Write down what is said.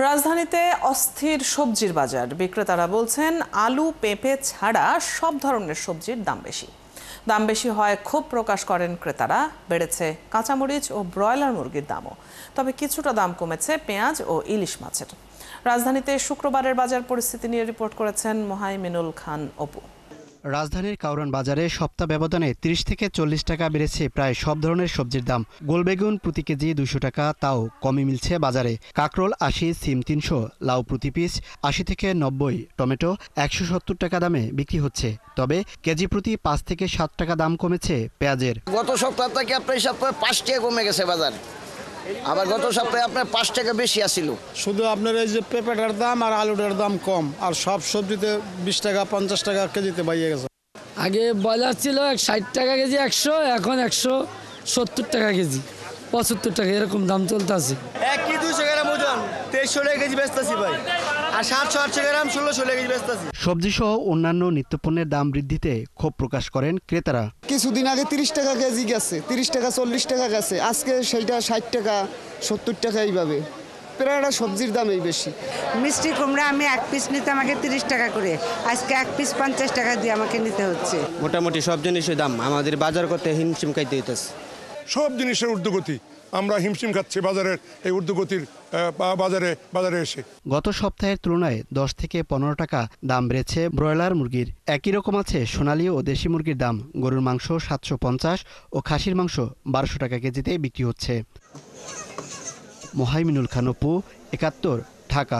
রাজধানীতে অস্থির সবজির বাজার। বিক্রেতারা বলছেন আলু পেঁপে ছাড়া সব ধরনের সবজির দাম বেশি হয় ক্ষোভ প্রকাশ করেন ক্রেতারা। বেড়েছে কাঁচামরিচ ও ব্রয়লার মুরগির দামও। তবে কিছুটা দাম কমেছে পেঁয়াজ ও ইলিশ মাছের। রাজধানীতে শুক্রবারের বাজার পরিস্থিতি নিয়ে রিপোর্ট করেছেন মোহাইমিনুল খান অপু। রাজধানীর কাউরান বাজারে সপ্তাহ ব্যবধানে ৩০ থেকে ৪০ টাকা বেড়েছে প্রায় সব ধরনের সবজির দাম। গোলবেগুন প্রতি কেজি ২০০ টাকা, তাও কমই মিলছে বাজারে। কাঁকরোল ৮০, সিম ৩০০, লাউ প্রতি পিস ৮০ থেকে ৯০, টমেটো ১৭০ টাকা দামে বিক্রি হচ্ছে। তবে কেজি প্রতি ৫ থেকে ৭ টাকা দাম কমেছে পেঁয়াজের। গত সপ্তাহ থেকে আপনার সপ্তাহে ৫ টাকা কমে গেছে বাজার, আবার গত সপ্তাহে আপনার ৫ টাকা বেশি আসছিল। শুধু আপনার এই যে পেঁপেটার দাম আর আলুটার দাম কম, আর সব সবজিতে ২০ টাকা ৫০ টাকা কেজিতে বাইয়ে গেছে। আগে ব্রয়লার ছিল ৬০ টাকা কেজি ১০০, এখন ১৭০ টাকা কেজি, ৭৫ টাকা এরকম দাম চলতেছে। ১ কেজি ২০০ গ্রাম ওজন ২৩০০ টাকা কেজি বেচতেছি ভাই, আর ৭০০-৮০০ গ্রাম ১৬০০ টাকা কেজি বেচতেছি। সবজি সহ অন্যান্য নিত্যপণ্যের দাম বৃদ্ধিতে ক্ষোভ প্রকাশ করেন ক্রেতারা। কিছুদিন আগে ৩০ টাকা কেজি গেছে, ৩০ টাকা ৪০ টাকা গেছে, আজকে সেইটা ৬০ টাকা ৭০ টাকা এইভাবে। প্রায় সবজির দামই বেশি। মিষ্টি কুমড়া আমি ১ পিস নিতে আমাকে ৩০ টাকা করে, আজকে ১ পিস ৫০ টাকা দিয়ে আমাকে নিতে হচ্ছে। মোটামুটি সব জিনিসের দাম আমাদের বাজার করতে হিমশিম খাইতে হইতেছে। সব জিনিসের ঊর্ধ্বগতি, আমরা হিমশিম খাচ্ছি বাজারের এই ঊর্ধ্বগতির বাজারে এসে। গত সপ্তাহের তুলনায় ১০ থেকে ১৫ টাকা দাম বেড়েছে ব্রয়লার মুরগির। একই রকম আছে সোনালী ও দেশি মুরগির দাম। গরুর মাংস ৭৫০ ও খাসির মাংস ১২০০ টাকা কেজিতে বিক্রি হচ্ছে। মোহাইমিনুল খান অপু, ৭১, ঢাকা।